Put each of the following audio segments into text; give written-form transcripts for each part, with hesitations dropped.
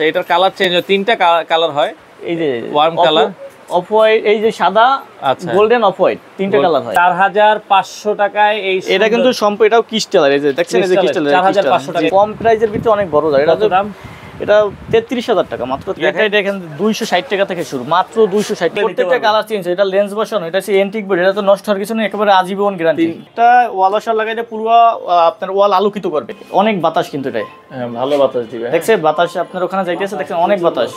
এটার colour change হয়, তিনটা কালার হয়। এই যে ওয়ার্ম কালার, অফ হোয়াইট, এই যে সাদা, আচ্ছা গোল্ডেন, অফ হোয়াইট, তিনটা কালার হয়। 4500 টাকায় এই এটা কিন্তু সম্পূর্ণ, এটাও ক্রিস্টাল, এই যে দেখছেন, এই যে ক্রিস্টাল, 4500 টাকা। কম প্রাইজের ভিতরে অনেক বড় যায়। এটা দাম, এটা 33000 টাকা মাত্র। এটা দেখেন 260 টাকা থেকে শুরু, মাত্র 260 টাকা। প্রত্যেকটা কালার চেঞ্জ, এটা লেন্স বসানো, এটা হচ্ছে এন্টিক বোর্ড, এটা তো নষ্ট হওয়ার কিছু নেই, একেবারে আজীবন গ্যারান্টি। এটা ওয়াল ওয়াশার লাগাইলে পুরো আপনার ওয়াল আলোকিত করবে। অনেক বাতাস কিন্তু এটাই, ভালো বাতাস দিবে। দেখছেন বাতাস আপনার ওখানে যাইতেছে, দেখছেন অনেক বাতাস।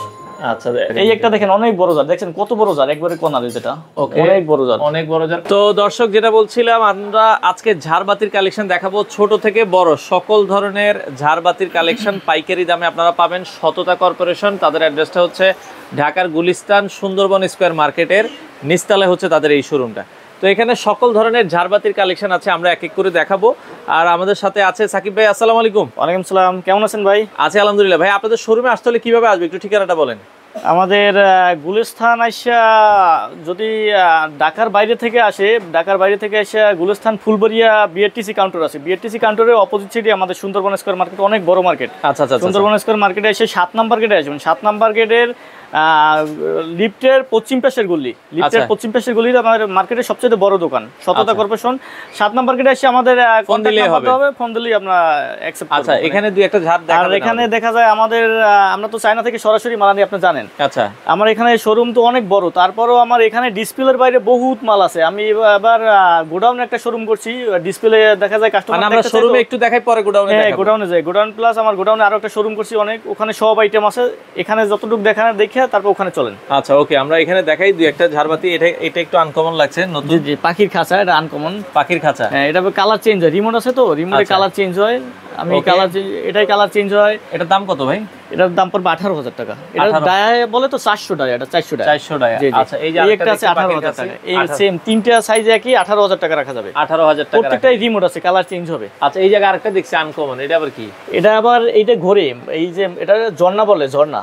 আচ্ছা, এই একটা দেখেন অনেক বড় জার, দেখছেন কত বড় জার, একবারে কোনারে, যেটা অনেক বড় জার, অনেক বড় জার। তো দর্শক, যেটা বলছিলাম, আমরা আজকে ঝাড়বাতির কালেকশন দেখাবো, ছোট থেকে বড় সকল ধরনের ঝাড়বাতির কালেকশন পাইকারি দামে আপনারা পাবেন। সততা কর্পোরেশন, তাদের অ্যাড্রেসটা হচ্ছে ঢাকার গুলিস্তান সুন্দরবন স্কয়ার মার্কেটের নিচতলায় হচ্ছে তাদের এই শোরুমটা। তো এখানে সকল ধরনের ঝাড়বাতির কালেকশন আছে, আমরা এক এক করে দেখাবো। আর আমাদের সাথে আছে সাকিব ভাই। আসসালামু আলাইকুম। ওয়ালাইকুম সালাম, কেমন আছেন ভাই? আছি আলহামদুলিল্লাহ। ভাই, আপনাদের শোরুমে আসতে হলে কিভাবে আসবে, একটু ঠিকানাটা বলেন। আমাদের গুলিস্তান আইসা, যদি ঢাকার বাইরে থেকে আসে, ঢাকার বাইরে থেকে এসে গুলিস্তান ফুলবাড়িয়া বিআরটিসি কাউন্টার আছে, বিআরটিসি কাউন্টারের অপোজিট সাইডে আমাদের সুন্দরবন স্কয়ার মার্কেট, অনেক বড় মার্কেট। আচ্ছা আচ্ছা, সুন্দরবন স্কয়ার মার্কেটে এসে 7 নাম্বার গেটে আসবেন। 7 নাম্বার গেটের লিফটের পশ্চিম পাশের গলি, লিফটের পশ্চিম পাশের গলি আমাদের মার্কেটের সবচেয়ে বড় দোকান সততা কর্পোরেশন। 7 নাম্বার গেটে এসে আমাদের ফোন দিলেই হবে, ফোন দিলেই আমরা অ্যাকসেপ্ট করব। আচ্ছা, এখানে দুই একটা ঝাড় দেখাবেন। আর এখানে দেখা যায় আমাদের, আমরা তো চায়না থেকে সরাসরি মাল আনি, আপনি জানেন। আচ্ছা, আমার এখানে শোরুম তো অনেক বড়, তারপরেও আমার এখানে ডিসপ্লের বাইরে বহুত মাল আছে। আমি এবার গোডাউনে একটা শোরুম করছি, ডিসপ্লে দেখা যায় কাস্টমার, আমরা শোরুমে একটু দেখাই, পরে গোডাউনে দেখাবো। গোডাউনে যাই, গোডাউন প্লাস আমার গোডাউনে আরো একটা শোরুম করছি অনেক, ওখানে সব আইটেম আছে। এখানে যতটুকু দেখানো দেখে তারপর ওখানে চলেন। আচ্ছা, ওকে, আমরা এখানে দেখাই দুই একটা ঝাড়বাতি। এটা একটু আনকমন লাগছে, নতুন। জি, পাখির খাঁচা, এটা আনকমন পাখির খাঁচা। হ্যাঁ, এটা কালার চেঞ্জ হয়, রিমোট আছে তো, রিমোটে কালার চেঞ্জ হয়। আমি কালার, এটাই কালার চেঞ্জ হয়। এটার দাম কত ভাই? এটার দাম পড়বে 18000 টাকা। এটা ডায়া বলে তো 400 ডায়া, এটা 400 ডায়া। 400 ডায়া। আচ্ছা, এই যে একটা আছে 18000 টাকা, এই সেম তিনটা সাইজ একই, 18000 টাকা রাখা যাবে। 18000 টাকা, প্রত্যেকটাই রিমোট আছে, কালার চেঞ্জ হবে। আচ্ছা, এই জায়গা আরেকটা দেখছি আনকমন, এটা আবার কি? এটা আবার এইটা ঘোরে, এই যে এটা ঝর্ণা বলে, ঝর্ণা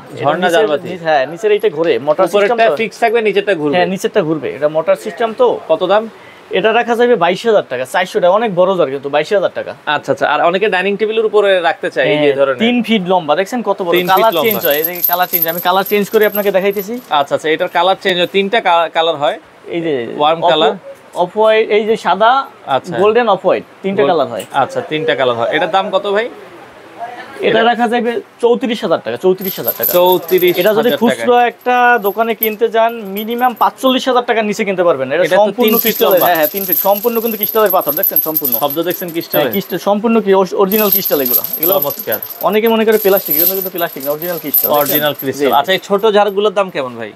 ঝাড়বাতি। হ্যাঁ, নিচের এইটা ঘোরে, মোটর সিস্টেম। উপরেরটা ফিক্স থাকবে, নিচেরটা ঘুরবে। হ্যাঁ, নিচেরটা ঘুরবে, এটা মোটর সিস্টেম। তো কত দাম? এটা রাখা যাবে 22000 টাকা, 400 টাকা, অনেক বড় জার কিন্তু 22000 টাকা। আচ্ছা আচ্ছা, আর অনেকে ডাইনিং টেবিলের উপরে রাখতে চায়, এই যে ধরনের 3 ফিট লম্বা, দেখছেন কত বড়। কালার চেঞ্জ হয়, এই যে কালার চেঞ্জ, আমি কালার চেঞ্জ করে আপনাকে দেখাইতেছি। আচ্ছা আচ্ছা, এটার কালার চেঞ্জ হয়, তিনটা কালার হয়। এই যে ওয়ার্ম কালার, অফ হোয়াইট, এই যে সাদা, আচ্ছা, গোল্ডেন, অফ হোয়াইট, তিনটা কালার হয়। আচ্ছা, তিনটা কালার হয়। এটার দাম কত ভাই? এটা রাখা যাবে 34000 টাকা, 34000 টাকা। 34। এটা যদি খুচরো একটা দোকানে কিনতে যান, মিনিমাম 45000 টাকার নিচে কিনতে পারবেন। এটা সম্পূর্ণ ক্রিস্টালের, হ্যাঁ 3 ফিট, সম্পূর্ণ কিন্তু ক্রিস্টালের পাথর, দেখছেন সম্পূর্ণ। শব্দ দেখছেন ক্রিস্টালের? ক্রিস্টাল সম্পূর্ণ কি অরিজিনাল ক্রিস্টাল এগুলো। চমৎকার। অনেকে মনে করে প্লাস্টিক, এগুলো কিন্তু প্লাস্টিক না, অরিজিনাল ক্রিস্টাল, অরিজিনাল ক্রিস্টাল। আচ্ছা, এই ছোট ঝাড়গুলোর দাম কেমন ভাই?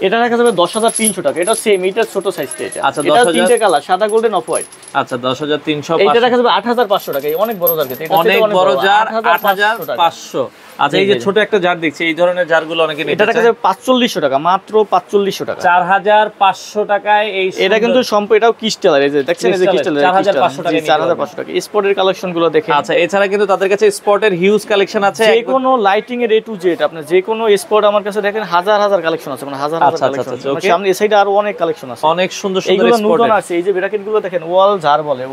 এটা রাখা যাবে 10300 টাকা। এটা সেম, এটা ছোট সাইজটা। এটা আচ্ছা, এটা তিনটা কালার, সাদা, গোল্ডেন, অফ হোয়াইট। আচ্ছা, 10300। এটা রাখা যাবে 8500 টাকা, অনেক বড় জার কিন্তু, অনেক বড় জার, 8500। আচ্ছা, এই যে ছোট একটা জার দেখছি, এই ধরনের জারগুলো অনেকে নিতে চায়। এটা রাখা যাবে 4500 টাকা, মাত্র 4500 টাকা। 4500 টাকায় এই। এটা কিন্তু সম্পূর্ণ, এটাও ক্রিস্টাল, এই যে দেখছেন, এই যে ক্রিস্টাল, 4500 টাকা, 4500 টাকা। স্পটের কালেকশন গুলো দেখেন। আচ্ছা, এছাড়া কিন্তু তাদের কাছে স্পটের হিউজ কালেকশন আছে, যে কোনো লাইটিং এর A to Z, আপনি যে কোনো স্পট আমার কাছে দেখেন, হাজার হাজার কালেকশন আছে, মানে হাজার হাজার কালেকশন। সামনে এই সাইডে আরো অনেক কালেকশন আছে, অনেক সুন্দর সুন্দর এগুলো স্পট নতুন আছে। এই যে ব্র্যাকেট গুলো দেখেন, ওয়াল ঝাড় বলে,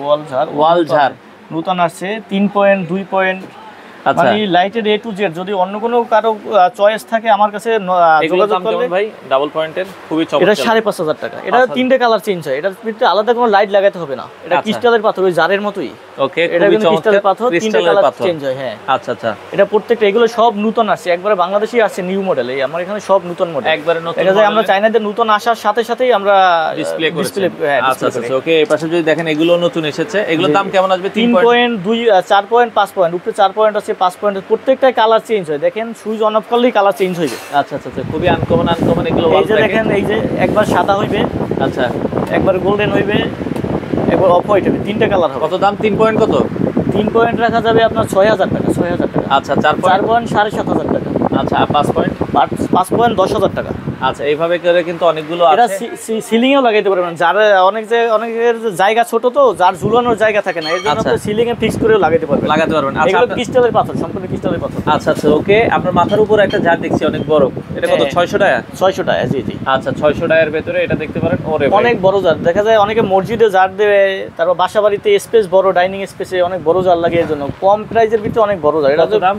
ওয়াল ঝাড় নতুন আছে, 3 পয়েন্ট, 2 পয়েন্ট। আচ্ছা, মানে লাইটের A to Z, যদি অন্য কোনো কারো চয়েস থাকে আমার কাছে যোগাযোগ করলে। ভাই, ডাবল পয়েন্টের খুবই চমৎকার। এটা 5500 টাকা। এটা তিনটে কালার চেঞ্জ হয়, এটা ভিতরে আলাদা কোনো লাইট লাগাতে হবে না। এটা ক্রিস্টালের পাথর, ওই জারের মতোই। ওকে, এটা কিন্তু ক্রিস্টালের পাথর, তিনটে কালার চেঞ্জ হয়। হ্যাঁ, আচ্ছা আচ্ছা, এটা প্রত্যেকটা, এগুলো সব নতুন আসছে, একবারে বাংলাদেশি আসছে, নিউ মডেল। এই আমার এখানে সব নতুন মডেল, একবারে নতুন। এটা আমরা চাইনাদের নতুন আসার সাথে সাথেই আমরা ডিসপ্লে করছি। আচ্ছা আচ্ছা, ওকে। এই পাশে যদি দেখেন, এগুলো নতুন এসেছে, এগুলোর দাম কেমন আসবে? 3 পয়েন্ট, 2, 4 পয়েন্ট, 5 পয়েন্ট, উপরে 4 পয়েন্ট আছে, 5 পয়েন্ট। প্রত্যেকটা কালার চেঞ্জ হয়, দেখেন সুইচ অন অফ করলেই কালার চেঞ্জ হইবে। আচ্ছা আচ্ছা, খুবই আনকমন এগুলো। এই যে দেখেন, এই যে একবার সাদা হইবে, আচ্ছা, একবার গোল্ডেন হইবে, একবার অফ হোয়াইট হবে, তিনটা কালার হবে। কত দাম? 3 পয়েন্ট কত? 3 পয়েন্ট রাখা যাবে আপনার 6000 টাকা, 6000 টাকা। আচ্ছা, 4 পয়েন্ট 7500 টাকা। আচ্ছা, 5 পয়েন্ট? 5 পয়েন্ট 10000 টাকা। আচ্ছা, এইভাবে করে কিন্তু অনেকগুলো এটা আছে। সিলিং এও লাগাইতে পারবেন, যার অনেকের জায়গা ছোট, তো যার ঝুলানোর জায়গা থাকে না, এর জন্য আপনি সিলিং এ ফিক্স করেও লাগাতে পারবেন। আচ্ছা, এগুলো ক্রিস্টালের পাথর, সম্পূর্ণ ক্রিস্টালের পাথর। আচ্ছা আচ্ছা, ওকে। আপনার মাথার উপরে একটা জার দেখছি, অনেক বড়। এটা কত? 600 টাকা? 600 টাকা, জি জি। আচ্ছা, 600 টাকার ভিতরে এটা দেখতে পারেন। ওরে, অনেক বড় জার। দেখা যায় অনেকে মসজিদে জার দেবে, তারপর বাসা বাড়িতে স্পেস বড়, ডাইনিং স্পেসে অনেক বড় জার লাগে, এর জন্য কম প্রাইজের ভিতরে অনেক বড় জার। এটা দাম?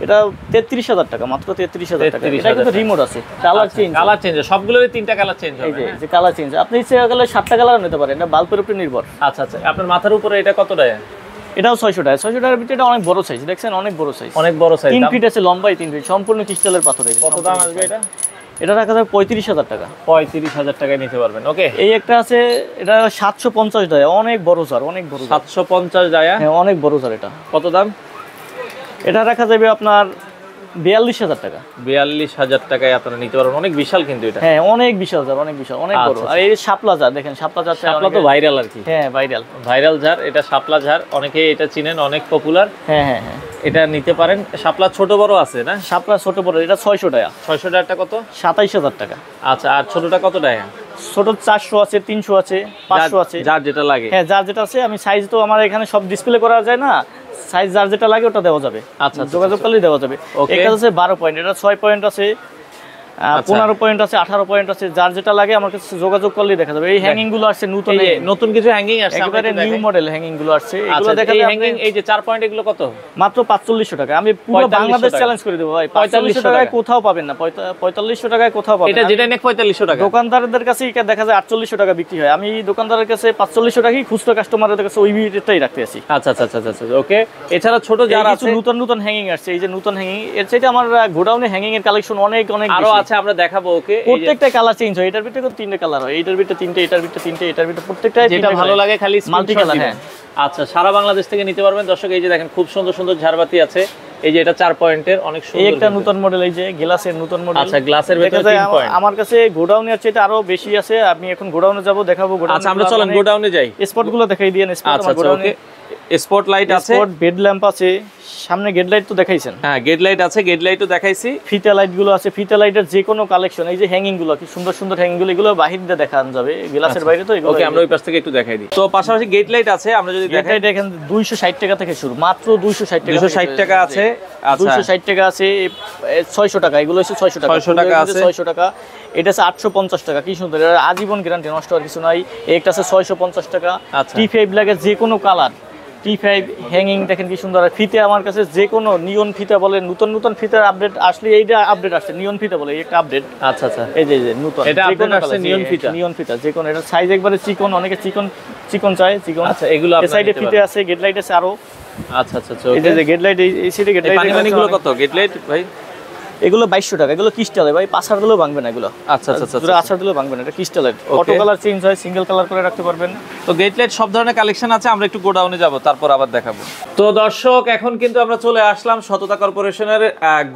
এটা 33,000 টাকা, মাত্র 33,000 টাকা। এটা কিন্তু রিমোট আছে, কালার চেঞ্জ, কালার চেঞ্জ, সবগুলোরই 3টা কালার চেঞ্জ হবে। এই যে কালার চেঞ্জ, আপনি ইচ্ছে করলে 7টা কালার নিতে পারেন, এটা বাল্বের উপরে নির্ভর। আচ্ছা আচ্ছা, আপনার মাথার উপরে এটা কত টাকা? এটাও 600 টাকা। 600 টাকার ভিতরে এটা অনেক বড় সাইজ, দেখছেন অনেক বড় সাইজ, অনেক বড় সাইজ, 3 ফিট আছে, লম্বাই 3 ফিট, সম্পূর্ণ ক্রিস্টালের পাথর। কত দাম আসবে এটা? এটা রাখা যাবে 35,000 টাকা। 35,000 টাকায় নিতে পারবেন। ওকে, এই একটা আছে, এটা 750 টাকা, অনেক বড় স্যার, অনেক বড়। 750 টাকা? হ্যাঁ, অনেক বড় স্যার। এটা কত দাম? এটা রাখা যাবে আপনার 42,000 টাকা। 42,000 টাকায় আপনারা নিতে পারবেন। অনেক বিশাল কিন্তু এটা। হ্যাঁ, অনেক বিশাল জার, অনেক বিশাল, অনেক বড়। আর এই শাপলা জার দেখেন, শাপলা জার, শাপলা তো ভাইরাল আর কি। হ্যাঁ, ভাইরাল জার, এটা শাপলা জার, অনেকে এটা চিনেন, অনেক পপুলার। হ্যাঁ হ্যাঁ হ্যাঁ, এটা নিতে পারেন। শাপলা ছোট বড় আছে না? শাপলা ছোট বড়, এটা 600 টাকা। 600 টাকাটা কত? 27,000 টাকা। আচ্ছা, আর ছোটটা কত টাকা? ছোট 400 আছে, 300 আছে, 500 আছে, যার যেটা লাগে। হ্যাঁ, যার যেটা আছে। আমি সাইজ তো আমার এখানে সব ডিসপ্লে করা যায় না, সাইজ যার যেটা লাগে ওটা দেওয়া যাবে। আচ্ছা, যোগাযোগ করলেই দেওয়া যাবে। এটা আছে 12 পয়েন্ট, এটা 6 পয়েন্ট আছে, 15 পয়েন্ট আছে, 18 পয়েন্ট আছে, যার যেটা লাগে আমার কাছে যোগাযোগ করলেই দেখা যাবে। এই হ্যাঙ্গিং গুলো আসছে নতুন, নতুন কিছু হ্যাঙ্গিং আসছে, একেবারে নিউ মডেল হ্যাঙ্গিং গুলো আসছে। এগুলো আচ্ছা, দেখা এই যায় হ্যাঙ্গিং, এই যে 4 পয়েন্ট, এগুলো কত? মাত্র 4500 টাকা। আমি পুরো বাংলাদেশ চ্যালেঞ্জ করে দেব ভাই, 4500 টাকায় কোথাও পাবেন না, 4500 টাকায় কোথাও পাবেন না। এটা যেটা নেক 4500 টাকা, দোকানদারদের কাছে এটা দেখা যায় 4800 টাকা বিক্রি হয়। আমি দোকানদারের কাছে 4500 টাকাই, খুচরা কাস্টমারদের কাছে ওই রেটটাই রাখতে আছি। আচ্ছা আচ্ছা আচ্ছা আচ্ছা, ওকে। এছাড়া ছোট যারা আছে, নতুন নতুন হ্যাঙ্গিং আসছে, এই যে নতুন হ্যাঙ্গিং, এর চাইতে আমার গোডাউনে হ্যাঙ্গিং এর কালেকশন অনেক অনেক আরো আছে, আমরা দেখাবো। ওকে, প্রত্যেকটা কালার চেঞ্জ হয়, এটার ভিতরে 3টে কালার হয়, এটার ভিতরে 3টে, এটার ভিতরে 3টে, এটার ভিতরে প্রত্যেকটা যেটা ভালো লাগে খালি মাল্টি কালার। হ্যাঁ, আচ্ছা, সারা বাংলাদেশ থেকে নিতে পারবেন। দর্শক, এই যে দেখেন খুব সুন্দর সুন্দর ঝাড়বাতি আছে। এই যে এটা 4 পয়েন্টের, অনেক সুন্দর। এই একটা নতুন মডেল, এই যে গ্লাসের নতুন মডেল। আচ্ছা, গ্লাসের ভিতরে 3 পয়েন্ট। আমার কাছে গোডাউনে আছে, এটা আরো বেশি আছে। আমি এখন গোডাউনে যাব, দেখাবো গোডাউনে। আচ্ছা, আমরা চলেন গোডাউনে যাই, স্পট গুলো দেখাই দিয়েন। স্পট আমার গোডাউনে স্পট লাইট আছে, স্পট বেড ল্যাম্প আছে, সামনে গেট লাইট তো দেখাইছেন। হ্যাঁ, গেট লাইট আছে, গেট লাইটও দেখাইছি। ফিতা লাইট গুলো আছে, ফিতা লাইটের যে কোনো কালেকশন। এই যে হ্যাঙ্গিং গুলো, কি সুন্দর সুন্দর হ্যাঙ্গিং গুলো, এগুলো বাহির দিয়ে দেখানো যাবে, গ্লাসের বাইরে তো এগুলো। ওকে, আমরা ওই পাশ থেকে একটু দেখাই দিই। তো পাশাপাশি গেট লাইট আছে, আমরা যদি দেখাই, দেখেন 260 টাকা থেকে শুরু, মাত্র 260 টাকা। 260 টাকা আছে। আচ্ছা, 260 টাকা আছে, 600 টাকা, এগুলো হচ্ছে 600 টাকা। 600 টাকা আছে, 600 টাকা। এটা আছে 850 টাকা, কি সুন্দর, এটা আজীবন গ্যারান্টি, নষ্ট হওয়ার কিছু নাই। একটা আছে 650 টাকা। আচ্ছা, T5 লাগে যে কোনো কালার, T5 হ্যাঙ্গিং দেখেন কি সুন্দর। ফিতে আমার কাছে যে কোনো নিয়ন ফিতা বলে, নতুন নতুন ফিতার আপডেট আসলে, এইটা আপডেট আসছে, নিয়ন ফিতা বলে, একটা আপডেট। আচ্ছা আচ্ছা, এই যে নতুন এটা আপডেট আসছে, নিয়ন ফিতা, যে কোনো। এটা সাইজ একবারে চিকন, অনেকে চিকন চায়, চিকন। আচ্ছা, এগুলো এই সাইডে ফিতে আছে, গেট লাইট আছে আরো। আচ্ছা আচ্ছা, এই যে গেট লাইট, এই সাইডে গেট লাইট। পানিগুলো কত গেট লাইট ভাই? এগুলো 2200 টাকা। এগুলো ক্রিস্টাল ভাই, পাঁচার দিলেও ভাঙবে না এগুলো। আচ্ছা আচ্ছা আচ্ছা, পুরো আছাড় দিলেও ভাঙবে না, এটা ক্রিস্টালের। অটো কালার চেঞ্জ হয়, সিঙ্গেল কালার করে রাখতে পারবেন। তো গেট লাইট সব ধরনের কালেকশন আছে। আমরা একটু গোডাউনে যাব, তারপর আবার দেখাবো। তো দর্শক, এখন কিন্তু আমরা চলে আসলাম সততা কর্পোরেশনের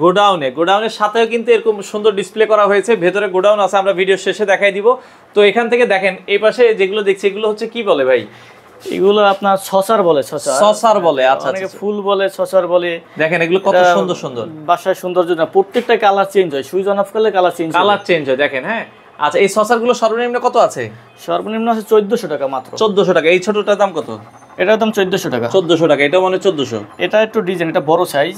গোডাউনে। গোডাউনের সাথেও কিন্তু এরকম সুন্দর ডিসপ্লে করা হয়েছে, ভেতরে গোডাউন আছে, আমরা ভিডিও শেষে দেখাই দিব। তো এখান থেকে দেখেন, এই পাশে যেগুলো দেখছি, এগুলো হচ্ছে কি বলে ভাই? এগুলো আপনার সসার বলে, সসার বলে। আচ্ছা, অনেকে ফুল বলে, সসার বলে। দেখেন এগুলো কত সুন্দর সুন্দর, বাসায় সৌন্দর্য না, প্রত্যেকটা কালার চেঞ্জ হয়, সুইচ অন অফ করলে কালার চেঞ্জ হয়। দেখেন। হ্যাঁ, আচ্ছা, এই সসার গুলো সর্বনিম্ন কত আছে? সর্বনিম্ন আছে 1400 টাকা মাত্র। 1400 টাকা। এই ছোটটার দাম কত? এটার দাম 1400 টাকা। 1400 টাকা, এটা মানে 1400। এটা একটু ডিজাইন, এটা বড় সাইজ।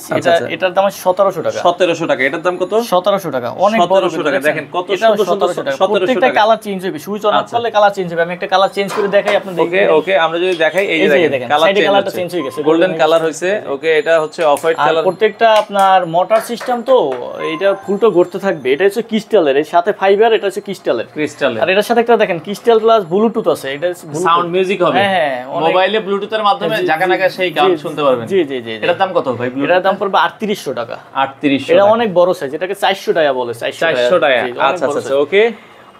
এটার দাম 1700 টাকা। 1700 টাকা। এটার দাম কত? 1700 টাকা। অনেক বড়। 1700 টাকা। দেখেন কত সুন্দর সুন্দর 1700 টাকা। কালার চেঞ্জ হবে, সুইচ অন অফ করলে কালার চেঞ্জ হবে। আমি একটা কালার চেঞ্জ করে দেখাই আপনি দেখেন। ওকে, আমরা যদি দেখাই, এই যে দেখেন কালারটা চেঞ্জ হয়ে গেছে, গোল্ডেন কালার হইছে। ওকে, এটা হচ্ছে অফ হোয়াইট কালার। প্রত্যেকটা আপনার মোটর সিস্টেম, তো এটা ফুলটো ঘুরতে থাকবে। এটা হচ্ছে ক্রিস্টালের, এর সাথে ফাইবার, এটা হচ্ছে ক্রিস্টালের। আর এটার সাথে একটা দেখেন ক্রিস্টাল প্লাস ব্লুটুথ আছে। এটা সাউন্ড মিউজিক হবে। হ্যাঁ, মোবাইলে ব্লুটুথের মাধ্যমে জায়গা সেই গান শুনতে পারবেন। জি জি জি। এটার দাম কত ভাই? এটার দাম পড়বে 3800 টাকা। 3800। এটা অনেক বড় সাইজ, এটাকে 400 টাকা বলে। 400 টাকা। আচ্ছা আচ্ছা, ওকে।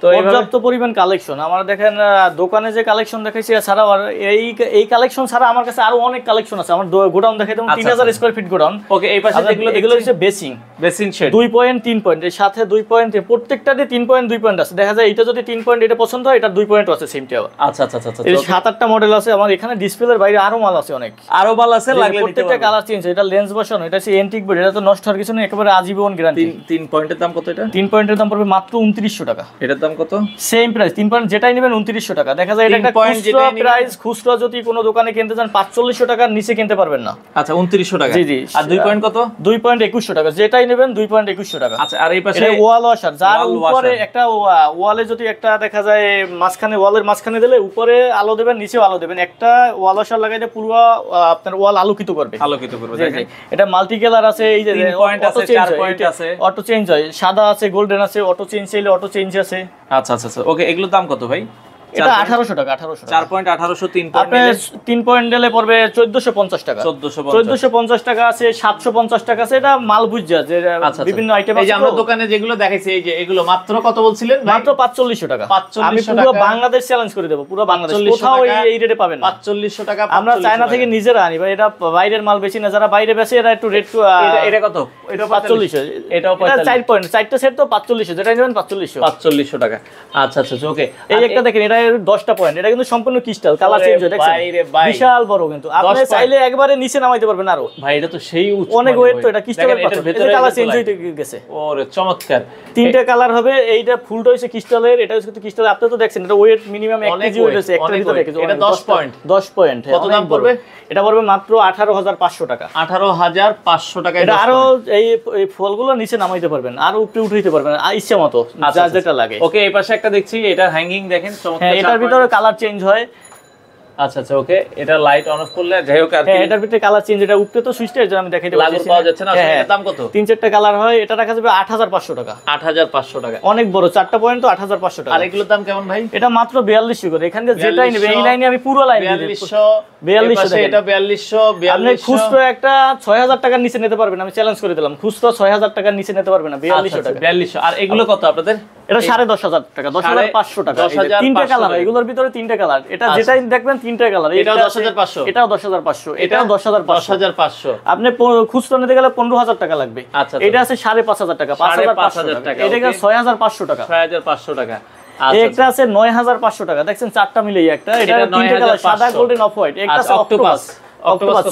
তো পর্যাপ্ত পরিমাণ কালেকশন। আমরা দেখেন দোকানে যে কালেকশন দেখাইছি, এছাড়াও এই কালেকশন ছাড়া আমার কাছে আরো অনেক কালেকশন আছে। আমার গোডাউন দেখাই দেব, 3000 স্কয়ার ফিট গোডাউন। ওকে, এই পাশে এগুলো হচ্ছে বেসিং শেড 2 পয়েন্ট 3 পয়েন্ট, এর সাথে 2 পয়েন্ট, প্রত্যেকটাতে 3 পয়েন্ট 2 পয়েন্ট আছে। দেখা যায় এটা যদি 3 পয়েন্ট এটা পছন্দ হয়, এটা 2 পয়েন্ট আছে সেমটা। আচ্ছা আচ্ছা আচ্ছা, এই 7-8টা মডেল আছে আমার এখানে। ডিসপ্লের বাইরে আরো মাল আছে, অনেক আরো মাল আছে, লাগলে নিতে পারবেন। প্রত্যেকটা কালার চেঞ্জ। এটা লেন্স বসানো, এটা হচ্ছে এন্টিক বোর্ড, এটা তো নষ্ট হওয়ার কিছু নেই, একেবারে আজীবন গ্যারান্টি। 3 পয়েন্টের দাম কত এটা? 3 পয়েন্টের দাম পড়বে মাত্র 2900 টাকা। এটার দাম দাম কত? সেম প্রাইস 3 পয়েন্ট যেটাই নেবেন 2900 টাকা। দেখা যায় এটা একটা খুচরা প্রাইস, খুচরা যদি কোনো দোকানে কিনতে চান 4500 টাকার নিচে কিনতে পারবেন না। আচ্ছা 2900 টাকা। জি জি। আর 2 পয়েন্ট কত? 2 পয়েন্ট 2100 টাকা, যেটাই নেবেন 2 পয়েন্ট 2100 টাকা। আচ্ছা আর এই পাশে ওয়াল ওয়াশার, যার উপরে একটা ওয়ালে যদি একটা দেখা যায় মাঝখানে, ওয়ালের মাঝখানে দিলে উপরে আলো দেবেন, নিচেও আলো দেবেন, একটা ওয়াল ওয়াশার লাগাইলে পুরো আপনার ওয়াল আলোকিত করবে। দেখেন এটা মাল্টি কালার আছে, এই যে 3 পয়েন্ট আছে, 4 পয়েন্ট আছে, অটো চেঞ্জ হয়, সাদা আছে, গোল্ডেন আছে, অটো চেঞ্জ চাইলে অটো চেঞ্জ আছে। আচ্ছা আচ্ছা আচ্ছা ওকে, এগুলোর দাম কত ভাই? এটা 1800 টাকা। 1800 4 পয়েন্ট 1800, 3 পয়েন্ট আপনি 3 পয়েন্ট দিলে পড়বে 1450 টাকা। 1450 টাকা আছে, 750 টাকা আছে, এটা মাল বুঝা যে বিভিন্ন আইটেম আছে। এই যে আমরা দোকানে যেগুলো দেখাইছি, এই যে এগুলো মাত্র কত বলছিলেন? মাত্র 4500 টাকা। আমি পুরো বাংলাদেশ চ্যালেঞ্জ করে দেব, পুরো বাংলাদেশ কোথাও এই রেটে পাবেন না। 4500 টাকা। আমরা চায়না থেকে নিজেরা আনি ভাই, এটা বাইরের মাল বেশি না, যারা বাইরে বেচে এরা একটু রেট। এটা কত? এটা 4500। এটাও 45। 4 পয়েন্ট, 4টা সেট তো 4500, যেটা নেবেন 4500 টাকা। আচ্ছা আচ্ছা ওকে। এই একটা দেখেন, এটা 10টা পয়েন্ট, এটা কিন্তু সম্পূর্ণ ক্রিস্টাল, কালার চেঞ্জ হয়, দেখছেন বিশাল বড়, কিন্তু আপনি চাইলে একবারে নিচে নামাইতে পারবেন আরো। ভাই এটা তো সেই অনেক ওয়েট, তো এটা ক্রিস্টালের পাথর, এটা কালার চেঞ্জ হইতে গেছে। ওরে চমৎকার। 3টা কালার হবে, এইটা ফুলটা হইছে ক্রিস্টালের, এটা হচ্ছে ক্রিস্টাল। আপনি তো দেখছেন এটা ওয়েট মিনিমাম 1 কেজি ওয়েট আছে, একটা ভিতরে এটা 10 পয়েন্ট। 10 পয়েন্ট। কত দাম পড়বে? এটা পড়বে মাত্র 18500 টাকা। 18500 টাকা। এটা আরো এই ফলগুলো নিচে নামাইতে পারবেন, আর উপরে উঠাইতে পারবেন ইচ্ছা মতো, যা যেটা লাগে। ওকে এই পাশে একটা দেখছি, এটা হ্যাঙ্গিং দেখেন চমৎকার। হ্যাঁ এটার ভিতরে কালার চেঞ্জ হয়। আচ্ছা আচ্ছা ওকে, এটা লাইট অন অফ করলে যাই হোক আর কি। এটার ভিতরে কালার চেঞ্জ, এটা উপরে তো সুইচটা, এটা আমি দেখাইতে লাগু পাওয়া যাচ্ছে না। এর দাম কত? 3-4টা কালার হয়, এটা রাখা যাবে 8500 টাকা। 8500 টাকা, অনেক বড়, 4টা পয়েন্ট তো 8500 টাকা। আর এগুলোর দাম কেমন ভাই? এটা মাত্র 4200 করে। এখান থেকে যেটাই নেবে, এই লাইনে আমি পুরো লাইন 4200। এটা 4200। আপনি খুচরা একটা 6000 টাকার নিচে নিতে পারবেন, আমি চ্যালেঞ্জ করে দিলাম, খুচরা 6000 টাকার নিচে নিতে পারবেন না। 4200 টাকা। 4200। আর এগুলো কত আপনাদের? এটা 10500 টাকা। 10500 টাকা। 3টা কালার, এগুলোর ভিতরে 3টা কালার, এটা যেটাই দেখবেন 3টা কালার। এটাও 10500, এটাও 10500, এটাও 10500। আপনি খুচরা নিতে গেলে 15000 টাকা লাগবে। এটা আছে 5500 টাকা, 5500 টাকা। এটা 6500 টাকা। 6500 টাকা। একটা আছে 9500 টাকা। দেখছেন 4টা মিলেই একটা, এটা 3টা কালার, সাদা, গোল্ডেন, অফ হোয়াইট। একটা আছে অক্টোপাস।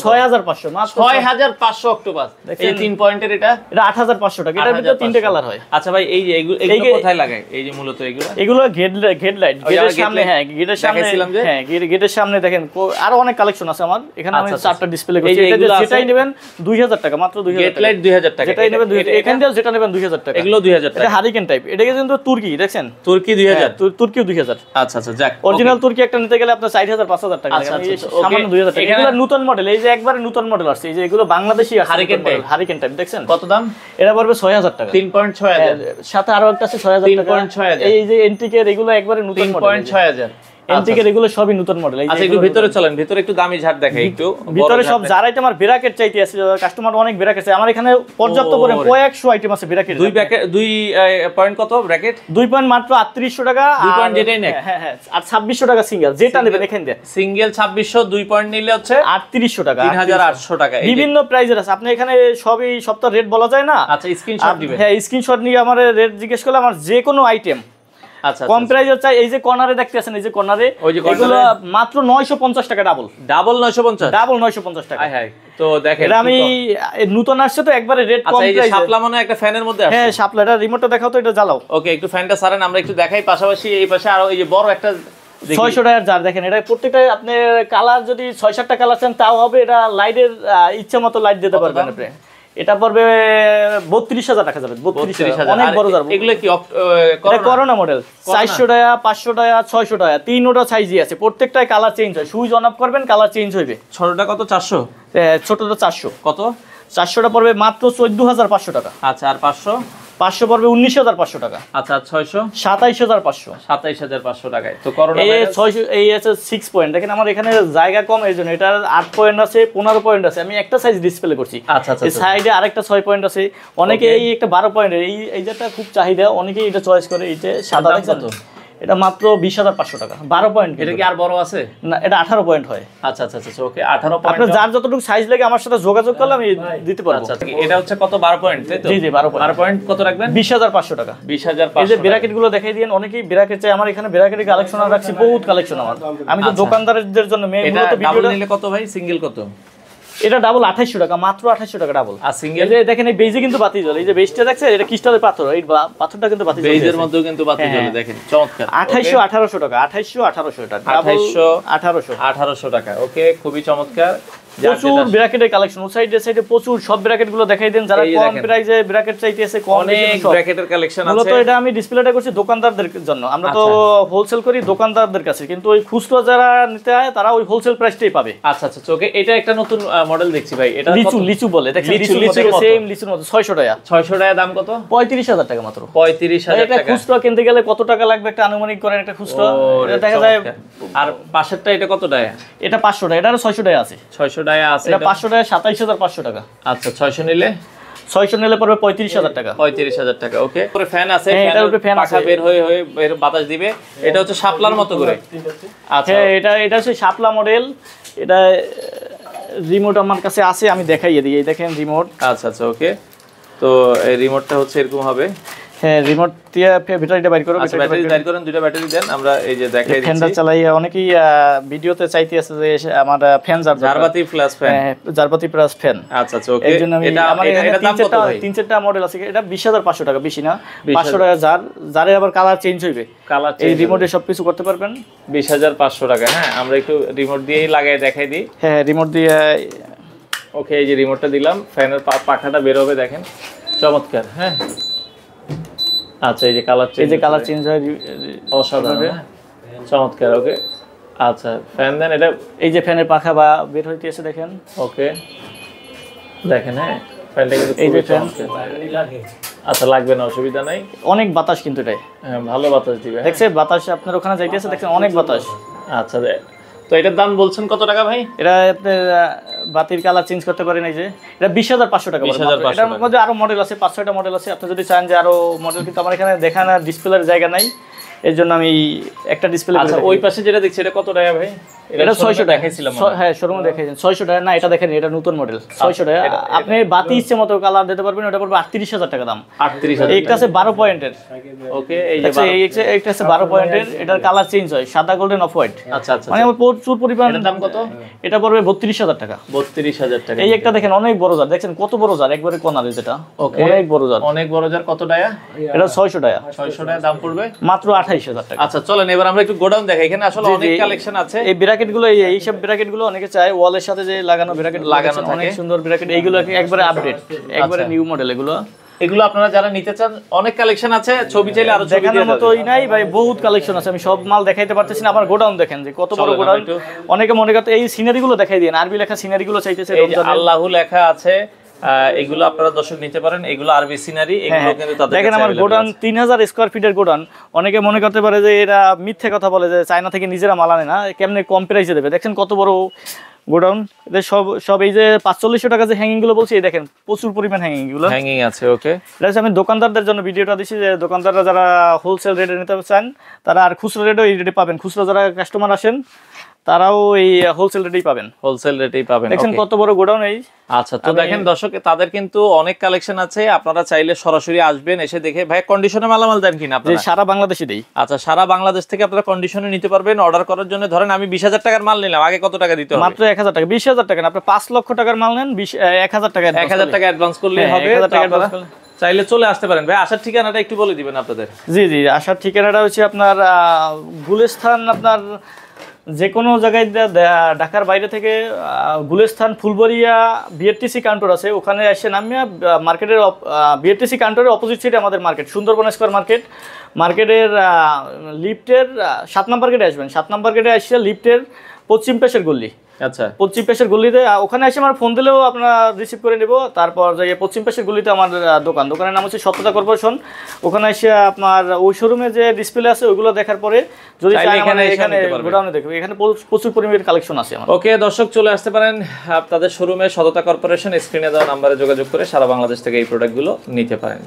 6500 মাত্র 6500 অক্টোপাস। এই 3 পয়েন্টের এটা 8500 টাকা। এটার ভিতরে 3টা কালার হয়। আচ্ছা ভাই এই যে এগুলো কোথায় লাগায়? এই যে মূলত এগুলো গেট লাইট, গেটের সামনে। হ্যাঁ গেটের সামনে, হ্যাঁ গেটের সামনে দেখেন আরো অনেক কালেকশন আছে আমার এখানে। আমি 4টা ডিসপ্লে করছি। এটা যেটাই নেবেন 2000 টাকা, মাত্র 2000 টাকা। গেট লাইট 2000 টাকা। যেটাই নেবেন এখান থেকে যেটা নেবেন 2000 টাকা। এগুলো 2000 টাকা। এটা হারিকেন টাইপ, এটা কিন্তু তুর্কি, দেখছেন তুর্কি 2000। তুর্কিও 2000। আচ্ছা আচ্ছা যাক, অরিজিনাল তুর্কি একটা নিতে গেলে আপনার 4000 5000 টাকা লাগে। সামান্য 2000 টাকা। এগুলো নতুন মডেল, এই যে একবারে নতুন মডেল আসছে, এই যে এগুলো বাংলাদেশি আছে। হারিকেন টাইপ দেখছেন কত দাম? এটা পড়বে 6000 টাকা। 3.6000। সাথে আরো একটা আছে 6000 টাকা। 3.6000। এই যে এন্টিকের এগুলো একবারে নতুন মডেল। 3.6000। এন্টিকের এগুলো সবই নতুন মডেল। আচ্ছা একটু ভিতরে চলেন, ভিতরে একটু দামি ঝাড় দেখাই একটু। ভিতরে সব যার আইটেম আর ব্র্যাকেট চাইতে আছে, কাস্টমার অনেক ব্র্যাকেট আছে আমার এখানে পর্যাপ্ত করে, কয়েকশো আইটেম আছে ব্র্যাকেট। 2 পয়েন্ট কত ব্র্যাকেট? 2 পয়েন্ট মাত্র 3800 টাকা। 2 পয়েন্ট যেটাই নেক। হ্যাঁ হ্যাঁ, আর 2600 টাকা সিঙ্গেল, যেটা নেবেন এখান দিয়ে। সিঙ্গেল 2600, 2 পয়েন্ট নিলে হচ্ছে 3800 টাকা। 3800 টাকা। বিভিন্ন প্রাইজের আছে, আপনি এখানে সবই সবটা রেট বলা যায় না। আচ্ছা স্ক্রিনশট দিবেন। হ্যাঁ স্ক্রিনশট নিয়ে আমার রেট জিজ্ঞেস করলে আমার যে কোনো আইটেম আচ্ছা কম প্রাইজের চাই। এই যে কর্নারে দেখতেছেন, এই যে কর্নারে এগুলো মাত্র 950 টাকা। ডাবল 950। ডাবল 950 টাকা। হাই হাই, তো দেখেন এটা আমি নতুন আসছে তো একবারে রেট কম প্রাইসে। প্রাইসে। শাপলা মনে একটা ফ্যানের মধ্যে আছে। হ্যাঁ শাপলা, এটা রিমোটটা দেখাও তো, এটা জ্বালাও। ওকে একটু ফ্যানটা সারেন, আমরা একটু দেখাই। পাশাপাশি এই পাশে আরো এই যে বড় একটা 600 টাকার জার দেখেন। এটা প্রত্যেকটা আপনি কালার যদি 6-7টা কালার চান তাও হবে। এটা লাইটের ইচ্ছা মতো লাইট দিতে পারবেন আপনি। এটা পড়বে 32000 টাকা যাবে। 32000 অনেক বড় জার। এগুলো কি এটা করোনা মডেল। 400 টাকা, 500 টাকা, 600 টাকা, তিনটা সাইজই আছে। প্রত্যেকটাই কালার চেঞ্জ হয়। সুইচ অন অফ করবেন, কালার চেঞ্জ হবে। ছোটটা কত? 400। ছোটটা 400। কত? 400টা পড়বে মাত্র 14500 টাকা। আচ্ছা আর 500? 500 পড়বে 19500 টাকা। আচ্ছা 600? 27500। 27500 টাকায়। তো করোনা এই 600, এই আছে 6 পয়েন্ট। দেখেন আমার এখানে জায়গা কম, এই জন্য এটার 8 পয়েন্ট আছে, 15 পয়েন্ট আছে। আমি একটা সাইজ ডিসপ্লে করছি। আচ্ছা আচ্ছা। এই সাইডে আরেকটা 6 পয়েন্ট আছে। অনেকে এই একটা 12 পয়েন্টের, এই যেটা খুব চাহিদা, অনেকেই এটা চয়েস করে। এইটা সাদা দেখছেন, এটা মাত্র 20500 টাকা। 12 পয়েন্ট। এটা কি আর বড় আছে? না, এটা 18 পয়েন্ট হয়। আচ্ছা আচ্ছা আচ্ছা ওকে 18 পয়েন্ট। আপনার যার যতটুকু সাইজ লাগে আমার সাথে যোগাযোগ করলে আমি দিতে পারবো। আচ্ছা এটা হচ্ছে কত? 12 পয়েন্ট, তাই তো? জি জি 12 পয়েন্ট। 12 পয়েন্ট কত রাখবেন? 20500 টাকা। 20500। এই যে ব্র্যাকেট গুলো দেখাই দিয়েন, অনেকেই ব্র্যাকেট চাই। আমার এখানে ব্র্যাকেটের কালেকশন রাখছি, বহুত কালেকশন আমার। আমি তো দোকানদারদের জন্য এটা ডাবল নিলে কত ভাই? সিঙ্গেল কত? এটা ডাবল 2800 টাকা, মাত্র 2800 টাকা ডাবল। আর সিঙ্গেল এই যে দেখেন এই বেজে কিন্তু বাতি জ্বলে, এই যে বেজটা দেখছেন এটা ক্রিস্টালের পাথর, এই পাথরটা কিন্তু বাতি জ্বলে, বেজের মধ্যেও কিন্তু বাতি জ্বলে, দেখেন চমৎকার। 2800 টাকা, 1800 টাকা, 1800 টাকা। ওকে, খুবই চমৎকার। প্রচুর ব্র্যাকেটের কালেকশন, ও সাইডে সাইডে প্রচুর, সব ব্র্যাকেট গুলো দেখাই দেন যারা কম প্রাইসে ব্র্যাকেট চাইতেছে, কম অনেক ব্র্যাকেটের কালেকশন আছে। মূলত এটা আমি ডিসপ্লেটা করছি দোকানদারদের জন্য, আমরা তো হোলসেল করি দোকানদারদের কাছে, কিন্তু ওই খুচরা যারা নিতে হয় তারা ওই হোলসেল প্রাইসটাই পাবে। আচ্ছা আচ্ছা, ওকে, এটা একটা নতুন মডেল দেখছি ভাই, এটা লিচু বলে, দেখেন লিচু সেম লিচুর মতো 600 টাকা। 600 টাকা দাম কত? 35000 টাকা মাত্র। 35000 টাকা। এটা খুচরা কিনতে গেলে কত টাকা লাগবে একটা আনুমানিক করেন, একটা খুচরা এটা দেখা যায়। আর পাশেরটা এটা কত টাকা? এটা 500 টাকা, এটা 600 টাকা আছে। 600 টাকা আছে, এটা 500 টাকা, 27500 টাকা। আচ্ছা, 600 নিলে 600 নিলে পড়বে 35000 টাকা। 35000 টাকা। ওকে, পরে ফ্যান আছে, এটার উপরে ফ্যান আছে, পাখা বের হয়ে বাতাস দিবে। এটা হচ্ছে শাপলার মতো করে। আচ্ছা, এটা হচ্ছে শাপলা মডেল। এটা রিমোট আমার কাছে আছে, আমি দেখাইয়ে দিই, এই দেখেন রিমোট। আচ্ছা আচ্ছা, ওকে, তো এই রিমোটটা হচ্ছে এরকম হবে। হ্যাঁ, রিমোট দিয়ে ব্যাটারিটা বাইর করো, ব্যাটারি বাইর করেন, দুটো ব্যাটারি দেন, আমরা এই যে দেখাই দিচ্ছি। ফ্যানটা চালাই, অনেকেই ভিডিওতে চাইতে আছে যে আমার ফ্যান জারবাতি প্লাস ফ্যান। হ্যাঁ, জারবাতি প্লাস ফ্যান। আচ্ছা আচ্ছা, ওকে, এইজন্য এটা আমার এখানে 3-4টা মডেল আছে। এটা 20500 টাকা, বেশি না, 500 টাকা যারে আবার কালার চেঞ্জ হইবে, কালার এই রিমোটে সবকিছু করতে পারবেন। 20500 টাকা। হ্যাঁ, আমরা একটু রিমোট দিয়েই লাগাই দেখাই দিই। হ্যাঁ, রিমোট দিয়ে। ওকে, এই যে রিমোটটা দিলাম, ফ্যানের পাখাটা বের হবে, দেখেন চমৎকার। হ্যাঁ, আচ্ছা, এই যে কালার চেঞ্জ হয়, অসাধারণ, চমৎকার। ওকে, আচ্ছা, ফ্যান দেন, এটা এই যে ফ্যানের পাখা বা বের হইতেছে, দেখেন। ওকে, দেখেন, হ্যাঁ, ফ্যানটা কিন্তু এই যে ফ্যান। আচ্ছা, লাগবে না, অসুবিধা নাই, অনেক বাতাস কিন্তু এটা। হ্যাঁ, ভালো বাতাস দিবে। দেখছেন বাতাস আপনার ওখানে যাইতেছে, দেখছেন অনেক বাতাস। আচ্ছা, তো এটার দাম বলছেন কত টাকা ভাই? এটা আপনার বাতির কালার চেঞ্জ করতে পারেন। এই যে এটা 20500 টাকা। এটার মধ্যে আরো মডেল আছে, 5-6টা মডেল আছে। আপনি যদি চান যে আরো মডেল, কিন্তু আমার এখানে দেখানোর ডিসপ্লের জায়গা নাই, এর জন্য আমি একটা ডিসপ্লে। আচ্ছা, ওই পাশে যেটা দেখছি এটা কত টাকা ভাই? এটা 600 টাকা দেখাইছিলাম। হ্যাঁ, শোরুমে দেখাইছেন 600 টাকা। না, এটা দেখেন, এটা নতুন মডেল, 600 টাকা। আপনি বাতি ইচ্ছে মতো কালার দিতে পারবেন। এটা পড়বে 38000 টাকা দাম। 38000। এইটা আছে 12 পয়েন্টের। ওকে, এই যে এইটা আছে 12 পয়েন্টের। এটার কালার চেঞ্জ হয়, সাদা গোল্ডেন অফ হোয়াইট। আচ্ছা আচ্ছা, মানে প্রচুর পরিমাণ। এটার দাম কত? এটা পড়বে 32000 টাকা। 32000 টাকা। এই একটা দেখেন, অনেক বড় জার, দেখছেন কত বড় জার, একবারে কোনারে যেটা। ওকে, অনেক বড় জার, অনেক বড় জার। কত টাকা? এটা 600 টাকা। 600 টাকা দাম পড়বে, মাত্র 28000 টাকা। আচ্ছা, চলেন এবার আমরা একটু গোডাউন দেখাই। এখানে আসলে অনেক কালেকশন আছে। এই ব্র্যাকেট গুলো, এই সব ব্র্যাকেট গুলো অনেকে চায় ওয়ালের সাথে যে লাগানো ব্র্যাকেট লাগানো, অনেক সুন্দর ব্র্যাকেট। এইগুলো একবারে আপডেট, একবারে নিউ মডেল। এগুলো আপনারা যারা নিতে চান, অনেক কালেকশন আছে, ছবি চাইলে আরো ছবি দেখানোর মতোই নাই ভাই, বহুত কালেকশন আছে। আমি সব মাল দেখাইতে পারতেছি না। আমার গোডাউন দেখেন যে কত বড় গোডাউন। অনেকে মনে করতে এই সিনারি গুলো দেখাই দেন, আরবি লেখা সিনারি গুলো চাইতেছে, আল্লাহু লেখা আছে। এগুলো আপনারা দর্শক নিতে পারেন, এগুলো আরবি সিনারি। এগুলো কিন্তু তাদের দেখেন আমার গোডাউন 3000 স্কয়ার ফিটের গোডাউন। অনেকে মনে করতে পারে যে এরা মিথ্যে কথা বলে, যে চায়না থেকে নিজেরা মাল আনে না, কেমনে কম প্রাইসে দেবে। দেখেন কত বড় গোডাউন। এদের সব এই যে 4500 টাকা যে হ্যাঙ্গিং গুলো বলছি, এই দেখেন প্রচুর পরিমাণ হ্যাঙ্গিং গুলো আছে। ওকে, এটা হচ্ছে আমি দোকানদারদের জন্য ভিডিওটা দিচ্ছি, যে দোকানদাররা যারা হোলসেল রেটে নিতে চান তারা, আর খুচরো রেটও এই রেটে পাবেন। খুচরো যারা কাস্টমার আসেন তারাও এই হোলসেল রেটেই পাবেন, দেখেন কত বড় গোডাউন। এই আচ্ছা, তো দেখেন দর্শক, তাদের কিন্তু অনেক কালেকশন আছে। আপনারা চাইলে সরাসরি আসবেন, এসে দেখে। ভাই, কন্ডিশনে মালামাল দেন কিনা আপনারা? সারা বাংলাদেশে দেই। আচ্ছা, সারা বাংলাদেশ থেকে আপনারা কন্ডিশনে নিতে পারবেন। অর্ডার করার জন্য ধরেন আমি 20000 টাকার মাল নিলাম, আগে কত টাকা দিতে হবে? মাত্র 1000 টাকা। 20000 টাকা না, আপনি 5 লক্ষ টাকার মাল নেন, 1000 টাকা 1000 টাকা অ্যাডভান্স করলেই হবে। চাইলে চলে আসতে পারেন। ভাই, আসার ঠিকানাটা একটু বলে দিবেন আপনাদের। জি, আসার ঠিকানাটা হচ্ছে আপনার গুলিস্তান। আপনার যে কোনো জায়গায় ঢাকার বাইরে থেকে গুলিস্তান ফুলবাড়িয়া বিআরটিসি কাউন্টার আছে, ওখানে এসে নামিয়া মার্কেটের বিআরটিসি কাউন্টারের অপোজিট সাইডে আমাদের মার্কেট, সুন্দরবন স্কয়ার মার্কেট। মার্কেটের লিফটের 7 নম্বর গেটে আসবেন। 7 নম্বর গেটে আসে লিফটের পশ্চিম পাশের গলি। আচ্ছা, পশ্চিম পাশের গলিতে, ওখানে এসে আমার ফোন দিলেও আপনারা রিসিভ করে নেব। তারপর যাই পশ্চিম পাশের গলিতে আমার দোকানের নাম হচ্ছে সত্যতা কর্পোরেশন। ওখানে এসে আপনার ওই শোরুমে যে ডিসপ্লে আছে ওইগুলো দেখার পরে যদি এখানে গোডাউনে দেখবেন, এখানে প্রচুর পরিমাণের কালেকশন আছে আমার। ওকে দর্শক, চলে আসতে পারেন আপনাদের শোরুমে, সততা কর্পোরেশন। স্ক্রিনে দেওয়া নাম্বারে যোগাযোগ করে সারা বাংলাদেশ থেকে এই প্রোডাক্টগুলো নিতে পারেন।